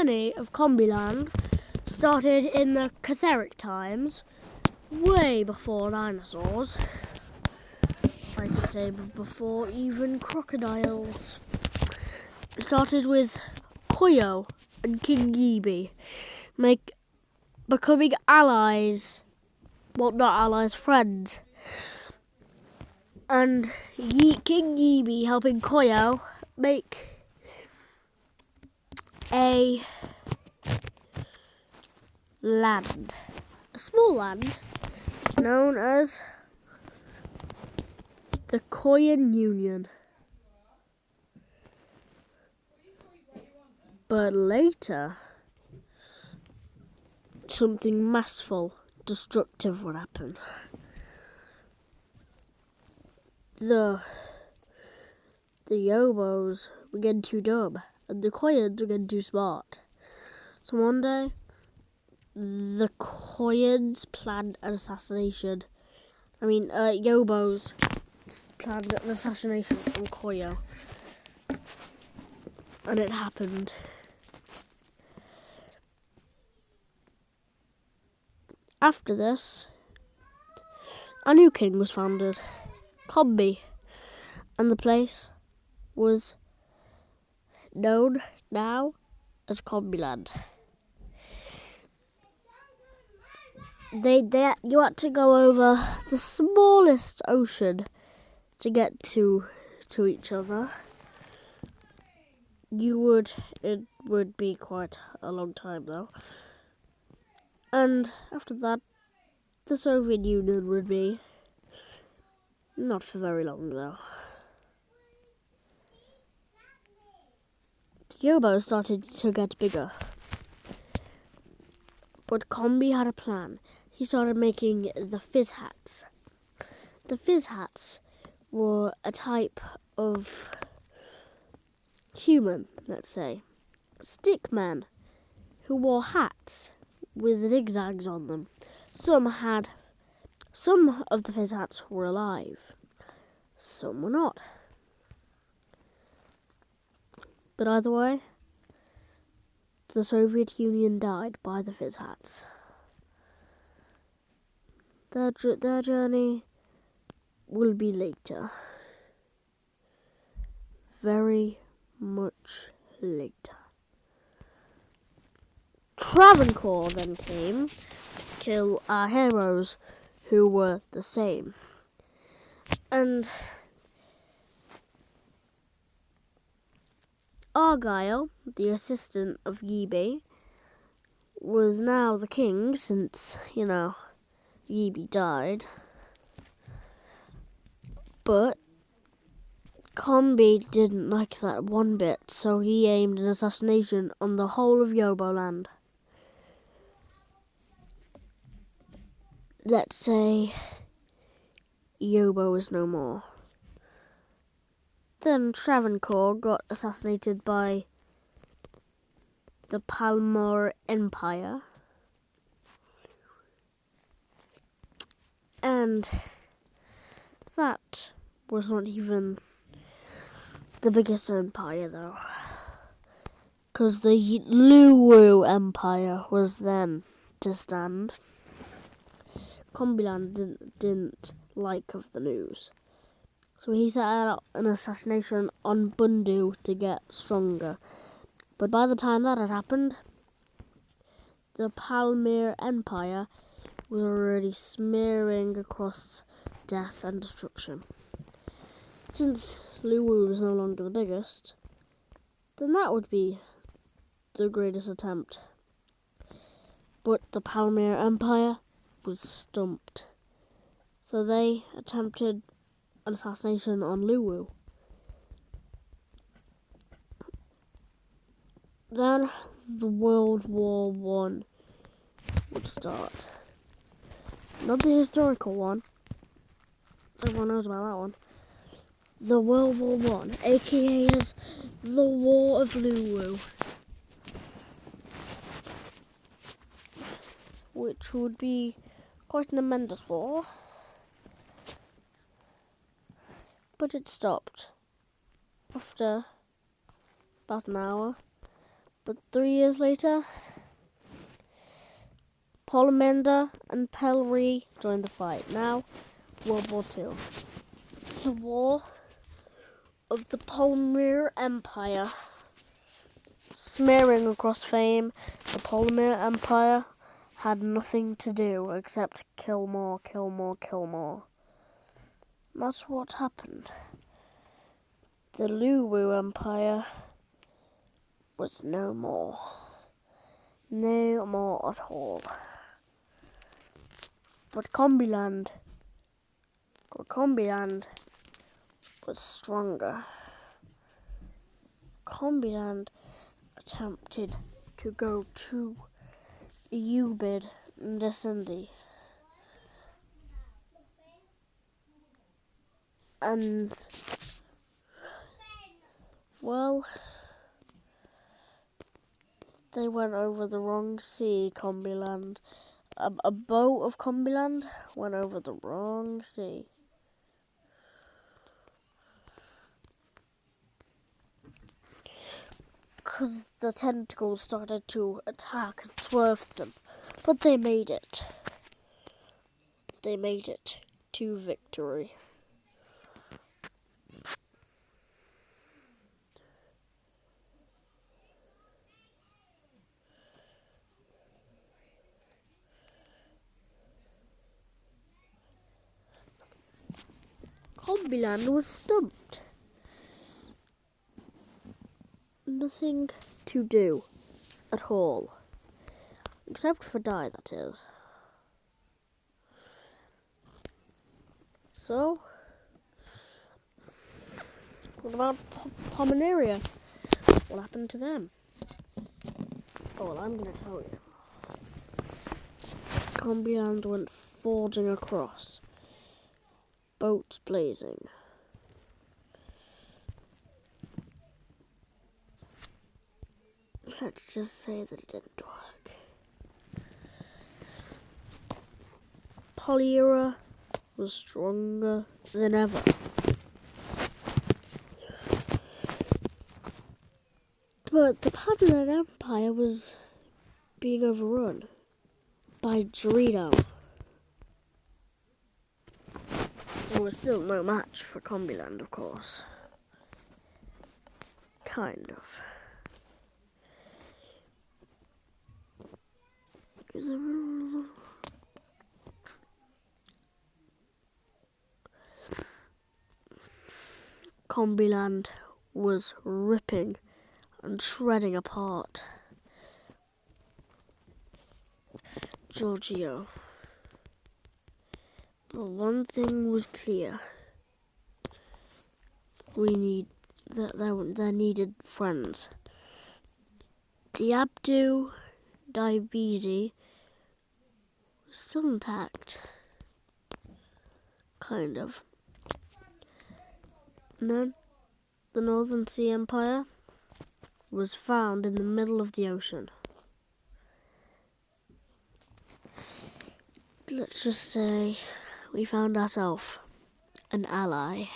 journey of Combyland started in the Catheric times, way before dinosaurs. I could say before even crocodiles. It started with Koyo and King Gibi becoming allies. Well, not allies, friends. And King Gibi helping Koyo make a small land, known as the Koyan Union. But later, something massful, destructive would happen. The Yobos were getting too dumb, and the Koyans were getting too smart. So one day, the Koyans planned an assassination. Yobos planned an assassination on Koyo. And it happened. After this, a new king was founded, Comby, and the place was known now as Combyland. You had to go over the smallest ocean to get to each other. It would be quite a long time though. And after that, the Soviet Union would be not for very long though. The Yobos started to get bigger. But Comby had a plan. He started making the fizz hats. The fizz hats were a type of human, let's say, stick men who wore hats with zigzags on them. Some of the fizz hats were alive, some were not. But either way, the Soviet Union died by the fizz hats. Their journey will be later. Very much later. Travancore then came to kill our heroes, who were the same. And Argyle, the assistant of Gibi, was now the king since, Gibi died. But Comby didn't like that one bit, so he aimed an assassination on the whole of Yoboland. Let's say Yobo is no more. Then Travancore got assassinated by the Palmyra Empire. And that was not even the biggest empire though, because the Luwu Empire was then to stand. Combyland didn't like of the news, so he set out an assassination on Bundu to get stronger. But by the time that had happened, the Palmyra Empire was already smearing across death and destruction. Since Luwu was no longer the biggest, then that would be the greatest attempt. But the Palmyra Empire was stumped, so they attempted an assassination on Luwu. Then the World War I would start. Not the historical one. Everyone knows about that one. The World War I, aka as the War of Luwu, which would be quite an tremendous war. But it stopped after about an hour. But 3 years later, Polymander and Pelry joined the fight. Now, World War II. The War of the Polymer Empire. Smearing across fame, the Polymer Empire had nothing to do except kill more, kill more, kill more. That's what happened. The Luwu Empire was no more. No more at all. But combyland was stronger. Combyland attempted to go to Ubid and Descendi. And, well, they went over the wrong sea, Combyland. A boat of Combyland went over the wrong sea. Because the tentacles started to attack and swerve them. But they made it. They made it to victory. Combyland was stumped. Nothing to do at all. Except for die, that is. So, what about Polymeria? What happened to them? Oh, well, I'm going to tell you. Combyland went forging across. Boats blazing. Let's just say that it didn't work. Polyera was stronger than ever. But the Padland Empire was being overrun by Dorito. There was still no match for Combyland, of course. Kind of. Combyland was ripping and shredding apart Giorgio. But one thing was clear. They needed friends. The Abdu Diabetes was still intact. Kind of. And then the Northern Sea Empire was found in the middle of the ocean. Let's just say we found ourselves an ally.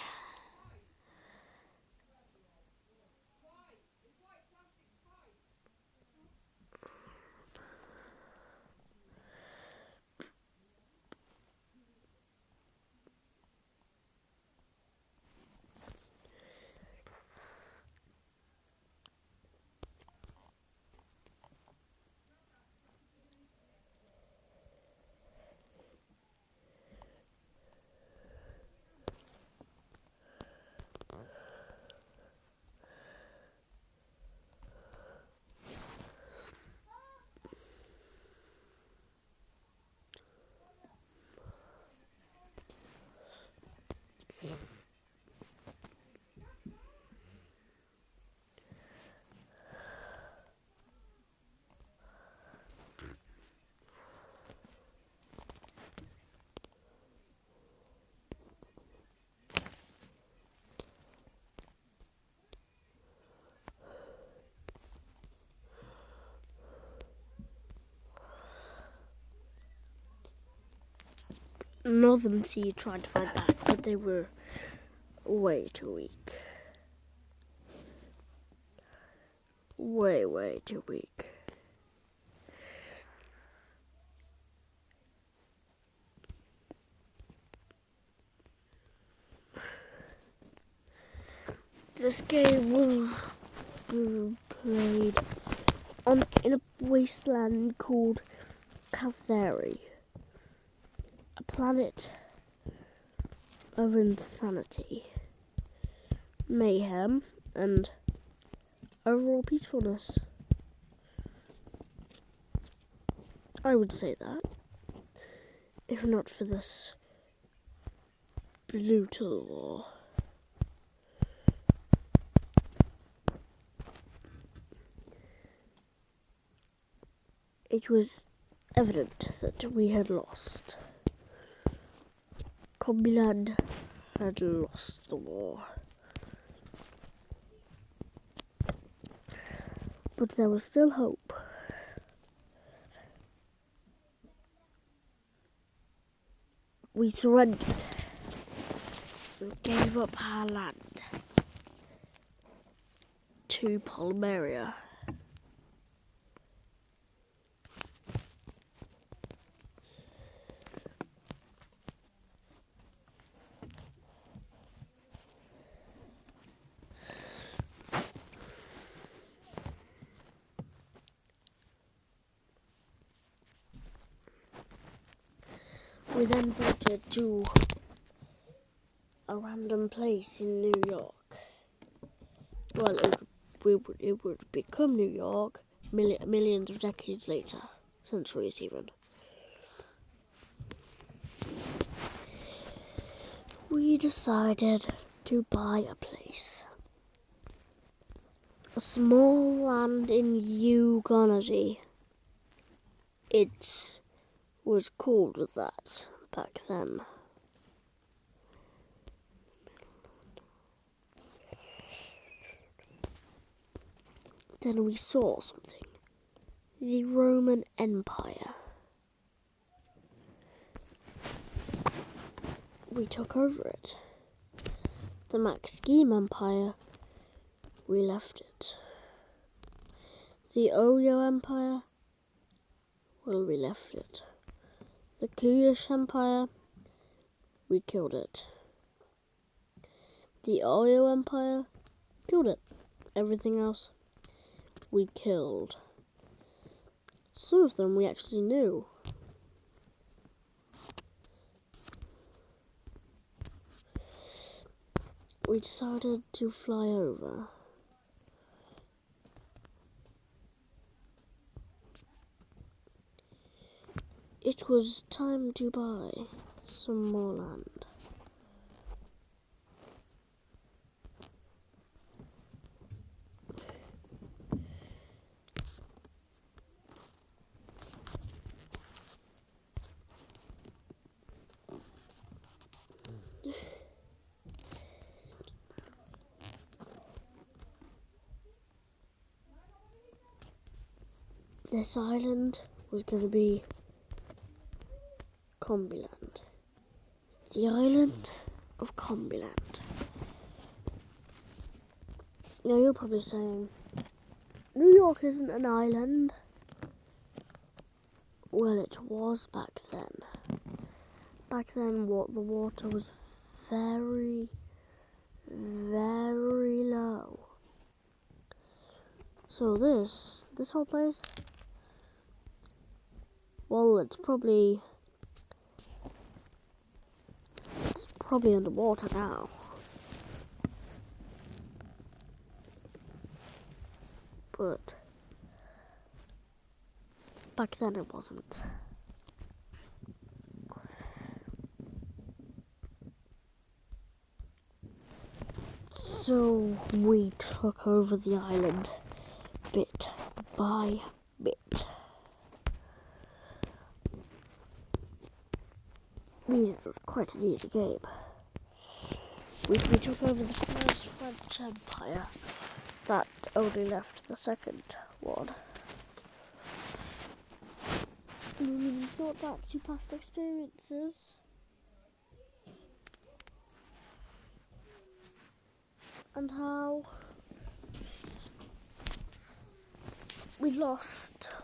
Northern Sea tried to fight back, but they were way too weak. way too weak. This game was played in a wasteland called Caltheri, a planet of insanity, mayhem, and overall peacefulness. I would say that, if not for this brutal war. It was evident that we had lost. Combyland had lost the war. But there was still hope. We surrendered and gave up our land to Polymeria. We then voted to a random place in New York. Well, it would become New York millions of decades later, centuries even. We decided to buy a place. A small land in Uganda. It was called that back then. Then we saw something. The Roman Empire. We took over it. The Maxime Empire, we left it. The Oyo Empire, well, we left it. The Kulish Empire, we killed it. The Oyo Empire, killed it. Everything else, we killed. Some of them we actually knew. We decided to fly over. It was time to buy some more land. This island was going to be Combyland. The island of Combyland. Now you're probably saying, New York isn't an island. Well, it was back then. Back then, the water was very, very low. So this whole place, well, it's probably underwater now. But back then it wasn't. So we took over the island bit by bit. It was quite an easy game. We took over the first French Empire. That only left the second one. We thought back to past experiences. And how We lost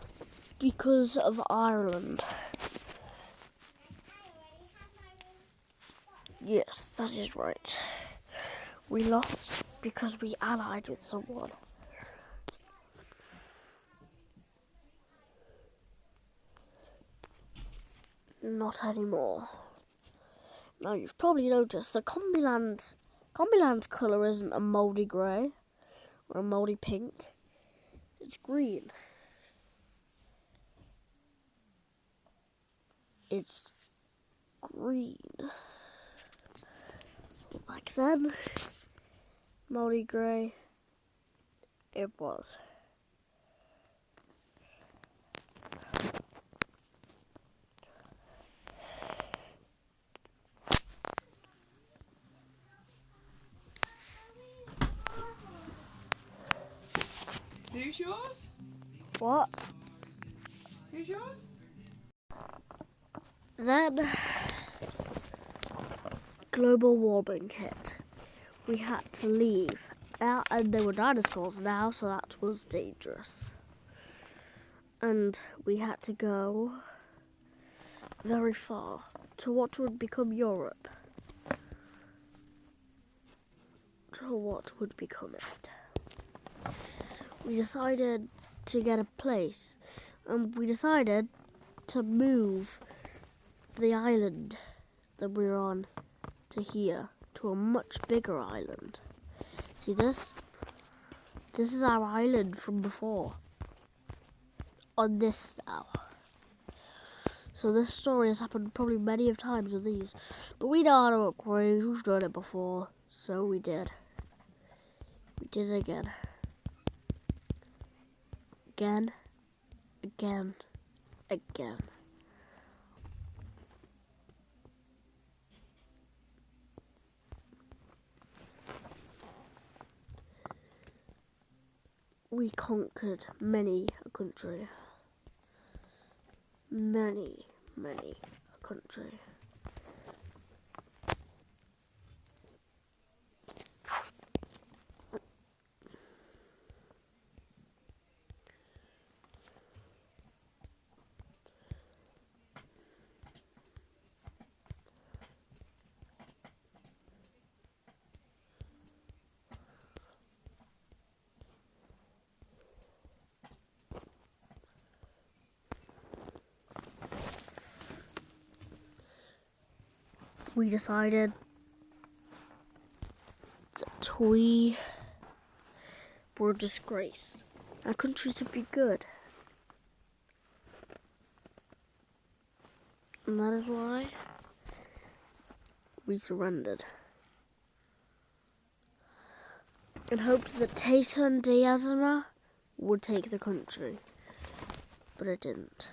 because of Ireland. Yes, that is right. We lost because we allied with someone. Not anymore. Now you've probably noticed that Combyland's colour isn't a mouldy grey or a mouldy pink. It's green. It's green. Back then, mouldy grey, it was. Who's yours? What? Who's yours? Then, global warming hit. We had to leave. And there were dinosaurs now, so that was dangerous. And we had to go very far to what would become Europe. To what would become it. We decided to get a place, and we decided to move the island that we were on to here, to a much bigger island. See this? This is our island from before. On this now. So this story has happened probably many of times with these. But we know how to upgrade, we've done it before, so we did. We did it again. Again, again, again. We conquered many a country. Many a country. We decided that we were a disgrace. Our country should be good. And that is why we surrendered. In hopes that Tayson and Diazima would take the country. But it didn't.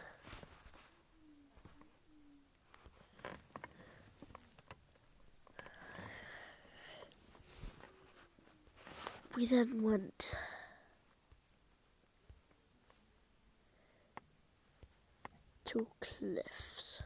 We then went to cliffs.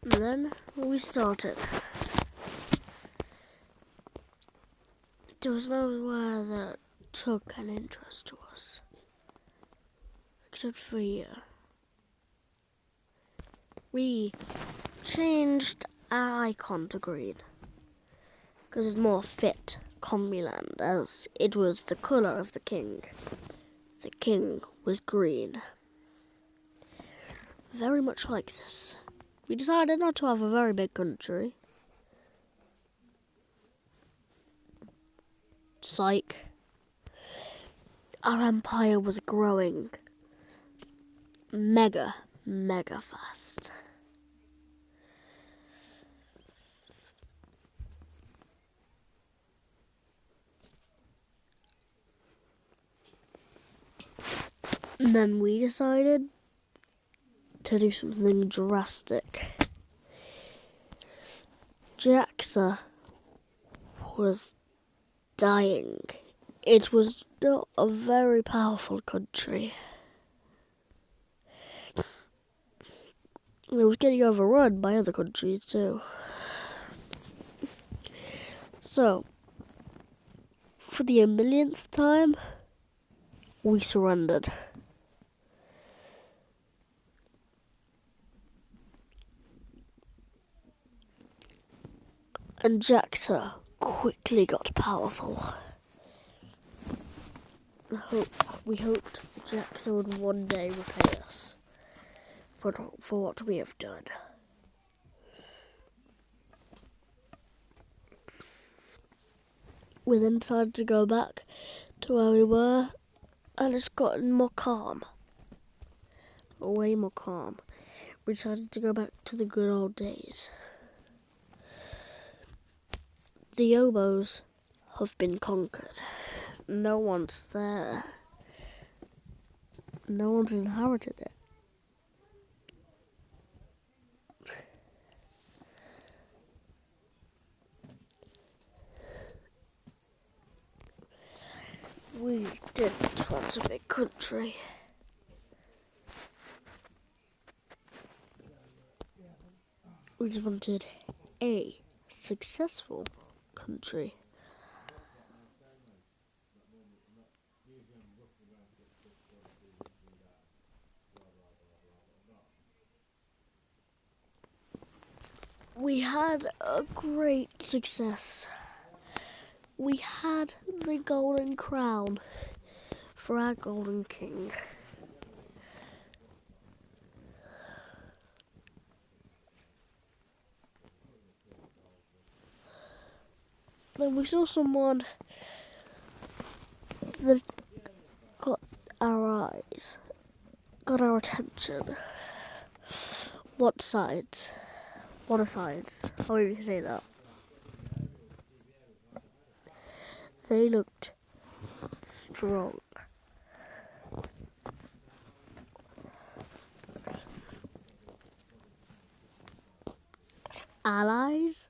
And then we started. There was nowhere that took an interest to us, except for here. We changed our icon to green, because it more fit combyland, as it was the colour of the king. The king was green. Very much like this. We decided not to have a very big country. Psych. Our empire was growing. mega fast. And then we decided to do something drastic. Jaxa was dying. It was not a very powerful country. And it was getting overrun by other countries too. So, for the millionth time, we surrendered. And Jaxa quickly got powerful. We hoped that Jaxa would one day repay us for what we have done. We then decided to go back to where we were, and it's gotten more calm. Way more calm. We decided to go back to the good old days. The Yobos have been conquered. No one's there. No one's inherited it. We didn't want a big country. We just wanted a successful country. We had a great success. We had the golden crown for our golden king. Then we saw someone that got our eyes, got our attention. What sides? What are sides? How would you say that? They looked strong. Allies?